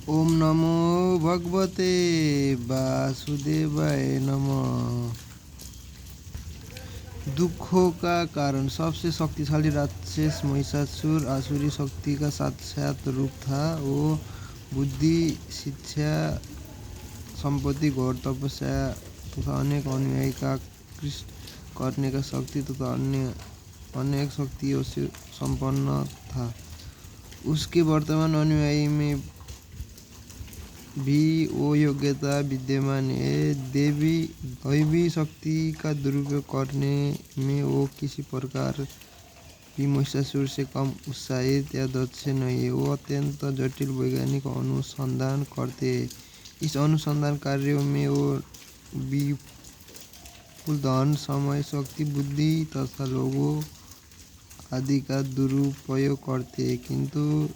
ओम नमो भगवते वासुदेवाय नमः। दुखों का कारण सबसे शक्तिशाली राक्षस महिषासुर आसुरी शक्ति का साक्षात रूप था। वो बुद्धि, शिक्षा, संपत्ति, घोर तपस्या तथा अनेक अनुयायी का कृष्ट करने का शक्ति तथा अन्य अनेक शक्तियों से संपन्न था। उसके वर्तमान अनुयायी में भी वो योग्यता विद्यमान है। दैवी शक्ति का दुरुपयोग करने में वो किसी प्रकार भी महिषासुर से कम उत्साहित या दक्ष नहीं है। वो अत्यंत जटिल वैज्ञानिक अनुसंधान करते हैं। इस अनुसंधान कार्यों में वो विपुल धन, समय, शक्ति, बुद्धि तथा लोगों आदि का दुरुपयोग करते हैं, किंतु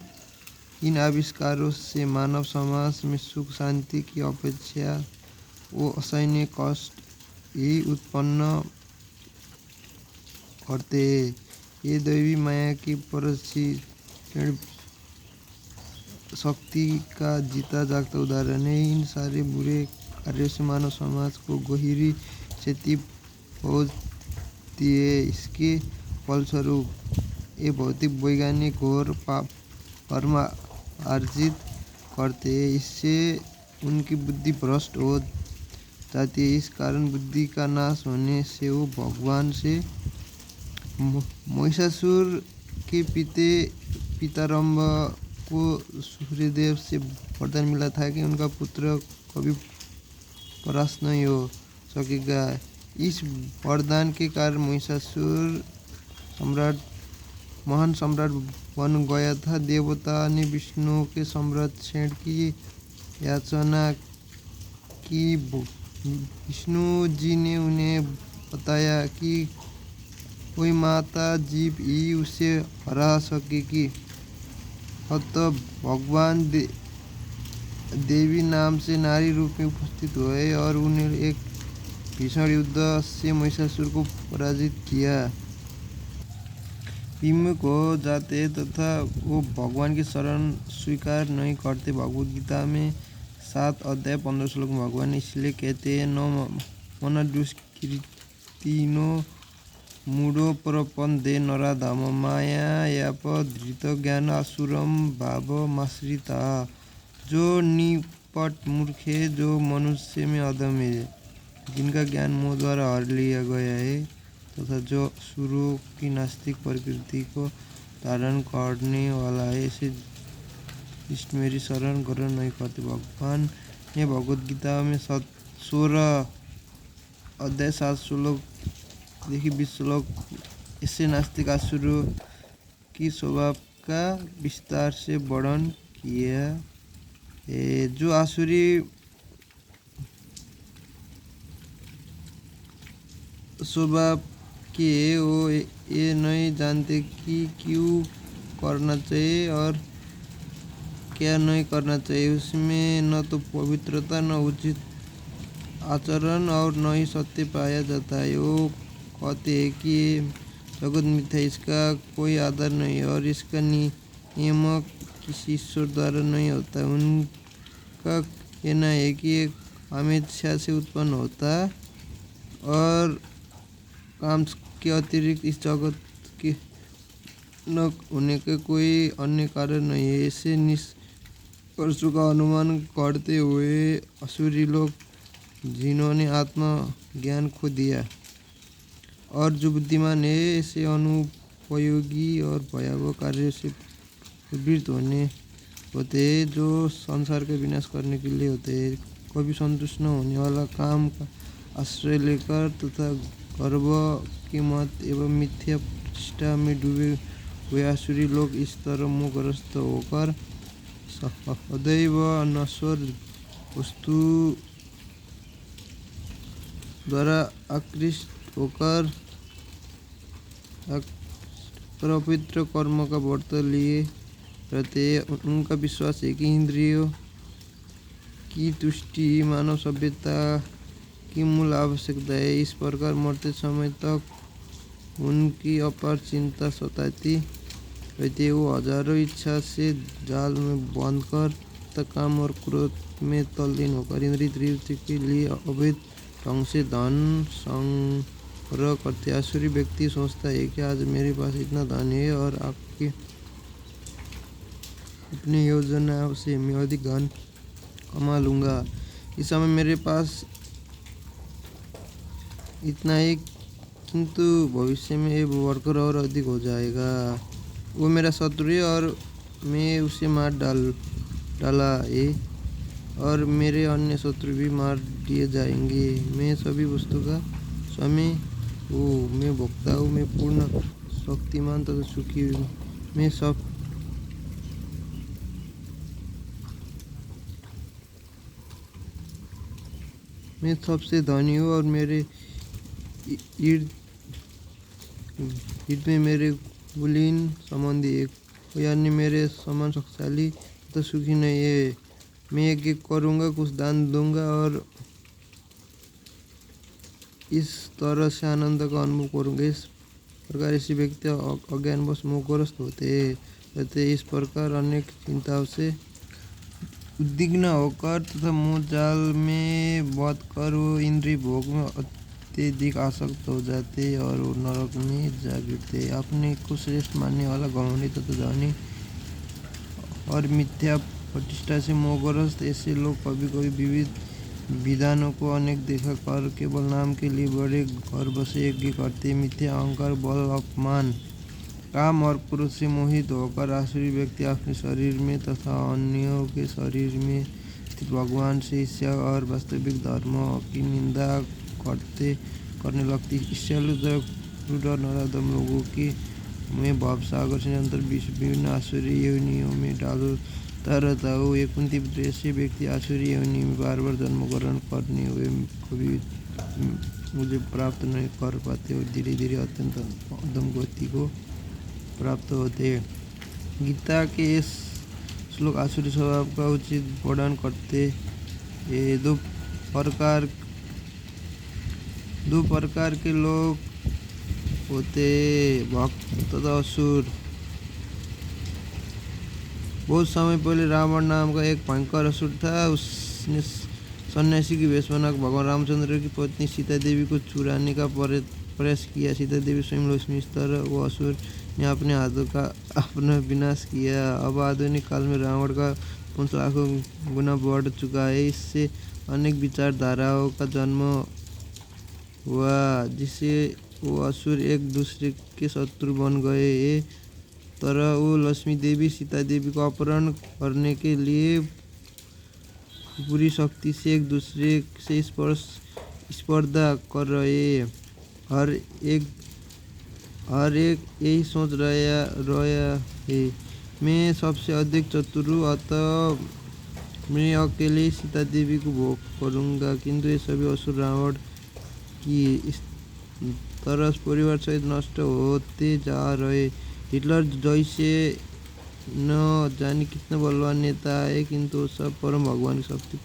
इन आविष्कारों से मानव समाज में सुख शांति की अपेक्षा वो असहनीय कष्ट ही उत्पन्न करते हैं। ये दैवी माया की परीक्षण शक्ति का जीता जागता उदाहरण है। इन सारे बुरे कार्यों से मानव समाज को गहरी क्षति पहुंचती है। इसके फलस्वरूप ये भौतिक वैज्ञानिक और कर्म अर्जित करते हैं। इससे उनकी बुद्धि भ्रष्ट हो जाती है। इस कारण बुद्धि का नाश होने से वो भगवान से महिषासुर के पितारंभ को सूर्यदेव से वरदान मिला था कि उनका पुत्र कभी परास्त नहीं हो सकेगा। इस वरदान के कारण महिषासुर महान सम्राट बन गया था। देवता ने विष्णु के संरक्षण की याचना की। विष्णु जी ने उन्हें बताया कि कोई माता जीव ही उसे हरा सकेगी। अतः भगवान देवी नाम से नारी रूप में उपस्थित हुए और उन्हें एक भीषण युद्ध से महिषासुर को पराजित किया। विमुख हो जाते तथा वो भगवान की शरण स्वीकार नहीं करते। भगवद गीता में 7 अध्याय 15 श्लोक में भगवान इसलिए कहते हैं, न मन दुष्कृतिनो मूढ़ो प्रपंदे नराधाम माया याप धृत ज्ञान असुरम भाव माश्रिता। जो निपट मूर्ख है, जो मनुष्य में अधम है, जिनका ज्ञान मोह द्वारा हर लिया गया है तथा जो असुरों की नास्तिक प्रकृति को धारण करने वाला है, ऐसे इष्ट मेरी शरण ग्रहण नहीं करते। भगवान ने भगवद गीता में 16 अध्याय 7 श्लोक देखिए 20 श्लोक ऐसे नास्तिक असुरों की स्वभाव का विस्तार से वर्णन किया है। जो आसुरी स्वभाव के वो ये नहीं जानते कि क्यों करना चाहिए और क्या नहीं करना चाहिए। उसमें न तो पवित्रता, न उचित आचरण और न ही सत्य पाया जाता है। वो कहते हैं कि जगत मिथ्या, इसका कोई आधार नहीं और इसका नियम किसी ईश्वर द्वारा नहीं होता। उनका कहना है कि एक हमेशा से उत्पन्न होता और काम के अतिरिक्त इस जगत के न होने के कोई अन्य कारण नहीं है। ऐसे निष्कर्षों का अनुमान करते हुए असुरी लोग, जिन्होंने आत्मा ज्ञान खो दिया और जो बुद्धिमान है, ऐसे अनुपयोगी और भयावह कार्यों से प्रवृत्त होते हैं, जो संसार का विनाश करने के लिए होते हैं। कभी संतुष्ट न होने वाला काम का आश्रय लेकर तथा गर्व की मत एवं मिथ्या प्रतिष्ठा में डूबे हुए आसुरी लोग इस तरह मोहग्रस्त होकर सदैव नश्वर वस्तु द्वारा आकृष्ट होकर पवित्र कर्म का व्रत लिए रहते हैं। उनका विश्वास है कि इंद्रियों की तुष्टि ही मानव सभ्यता की मूल आवश्यकता है। इस प्रकार मरते समय तक उनकी अपार चिंता सताती रहती है। वो हजारों इच्छा से जाल में बांधकर तथा काम और क्रोध में तल्लीन होकर इंद्रिय तृप्ति के लिए अवैध ढंग से धन संग्रह करते। आसुरी व्यक्ति सोचता है कि आज मेरे पास इतना धन है और आपकी अपनी योजना से मैं अधिक धन कमा लूँगा। इस समय मेरे पास इतना है, किंतु भविष्य में ये बढ़कर और अधिक हो जाएगा। वो मेरा शत्रु है और मैं उसे मार डाला है और मेरे अन्य शत्रु भी मार दिए जाएंगे। मैं सभी वस्तु का स्वामी हूँ, मैं भोक्ता हूँ, मैं पूर्ण शक्तिमान तथा सुखी हूँ। मैं सबसे धनी हूँ और मेरे इर्द में मेरे कुलीन संबंधी एक यानी मेरे समान शक्तिशाली तो सुखी नहीं है। मैं यज्ञ करूँगा, कुछ दान दूंगा और इस तरह से आनंद का अनुभव करूँगा। इस प्रकार ऐसे व्यक्ति अज्ञानवश मोहग्रस्त होते इस प्रकार अनेक चिंताओं से उद्विग्न होकर तथा मोह जाल में बंध कर वो इंद्रिय भोग में अत्यधिक आसक्त हो जाते और वो नरक में जा गिरते। अपने को श्रेष्ठ मानने वाला घमंडी तथा धनी और मिथ्या प्रतिष्ठा से मोहग्रस्त ऐसे लोग कभी कभी विविध विधानों को अनेक देखा कर केवल नाम के लिए बड़े गर्व से यज्ञ करते। मिथ्या अहंकार, बल, अपमान, काम और क्रोध से मोहित होकर आसुरी व्यक्ति अपने शरीर में तथा अन्यों के शरीर में स्थित भगवान से ईर्ष्या और वास्तविक धर्म की निंदा करने लगती। ईर्ष्यालु और नराधम लोगों की मैं भवसागर से निरंतर विभिन्न आसुरी योनियों में डालता रहता हूँ। एक कुंती पुत्र ऐसे व्यक्ति आसुरी योनि में बार बार जन्म ग्रहण करने हुए कभी मुझे प्राप्त नहीं कर पाते और धीरे धीरे अत्यंत अधम गति को प्राप्त होते हैं। गीता के इस श्लोक आसुरी स्वभाव का उचित वर्णन करते हैं। दो प्रकार के लोग होते, भक्त तथा असुर। बहुत समय पहले रावण नाम का एक भयंकर असुर था। उसने सन्यासी की वेश बनाकर भगवान रामचंद्र की पत्नी सीता देवी को चुराने का प्रयास किया। सीता देवी स्वयं लक्ष्मी, इस तरह वो असुर ने अपने हाथों का अपना विनाश किया। अब आधुनिक काल में रावण का वंश लाखों गुना बढ़ चुका है। इससे अनेक विचारधाराओं का जन्म हुआ जिससे वो असुर एक दूसरे के शत्रु बन गए। ये तरह वो लक्ष्मी देवी सीता देवी को अपहरण करने के लिए पूरी शक्ति से एक दूसरे से स्पर्धा कर रहे हैं। हर एक यही सोच रहा है, मैं सबसे अधिक चतुर हूँ, अतः मैं अकेले सीता देवी को भोग करूँगा। किंतु ये सभी असुर रावण की इस तरह परिवार सहित नष्ट होते जा रहे। हिटलर जैसे न जाने कितने बलवान नेता है, किंतु सब परम भगवान की शक्ति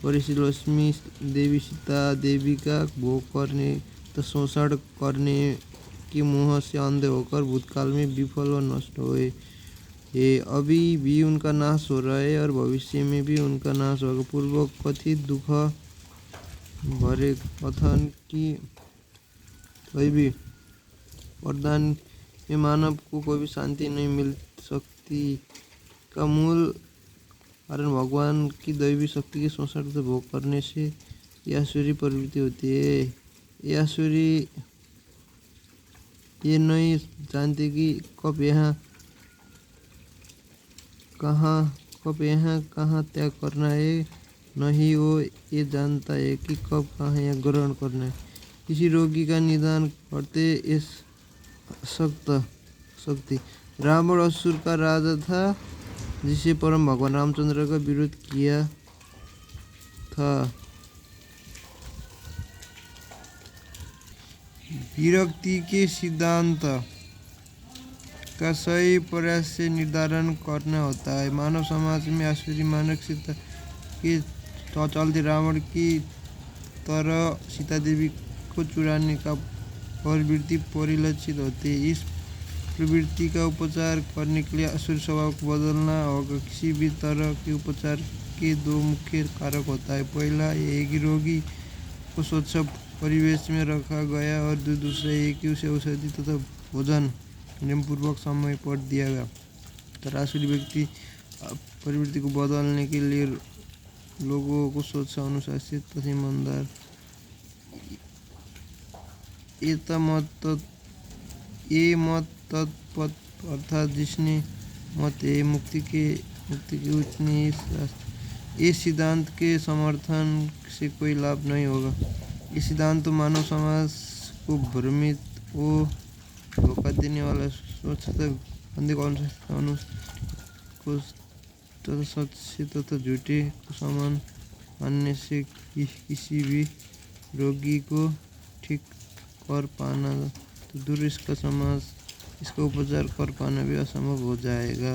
परिषि लक्ष्मी देवी सीता देवी का भोग करने तो शोषण करने के मोह से अंधे होकर भूतकाल में विफल और नष्ट हुए। ये अभी भी उनका नाश हो रहा है और भविष्य में भी उनका नाश होगा। पूर्व कथित दुख भरे कथन की कोई भी वरदान में मानव को कोई भी शांति नहीं मिल सकती का मूल कारण भगवान की दैवी शक्ति के शोषण से भोग करने से यह आसुरी प्रवृत्ति होती है। यह आसुरी ये नहीं जानते कि कब यहाँ कहाँ त्याग करना है, नहीं वो ये जानता है कि कब कहाँ यह ग्रहण करना है। किसी रोगी का निदान करते इस शक्ति रावण असुर का राजा था जिसे परम भगवान रामचंद्र का विरोध किया था। विरक्ति के सिद्धांत का सही प्रयास से निर्धारण करना होता है। मानव समाज में आसुरी मानसिकता के चलते रावण की तरह सीता देवी को चुराने का प्रवृत्ति परिलक्षित होती है। इस प्रवृत्ति का उपचार करने के लिए आसुरी स्वभाव को बदलना होगा। किसी भी तरह के उपचार के दो मुख्य कारक होता है। पहला ये कि रोगी को स्वच्छ परिवेश में रखा गया और दूसरा ये कि उसे औषधि तथा भोजन नियमपूर्वक समय पर दिया गया। तो आसुरी व्यक्ति प्रवृत्ति को बदलने के लिए लोगों को स्वच्छ, अनुशासित तथा ईमानदार ये मत तत्पथ अर्थात जिसने मत है मुक्ति के उतनी इस सिद्धांत के समर्थन से कोई लाभ नहीं होगा। ये सिद्धांत तो मानव समाज को भ्रमित व धोखा देने वाला स्वच्छता गंदे को सच्चे तथा झूठे को समान मानने से किसी भी रोगी को ठीक कर पाना तो दूर इसका उपचार कर पाना भी असंभव हो जाएगा।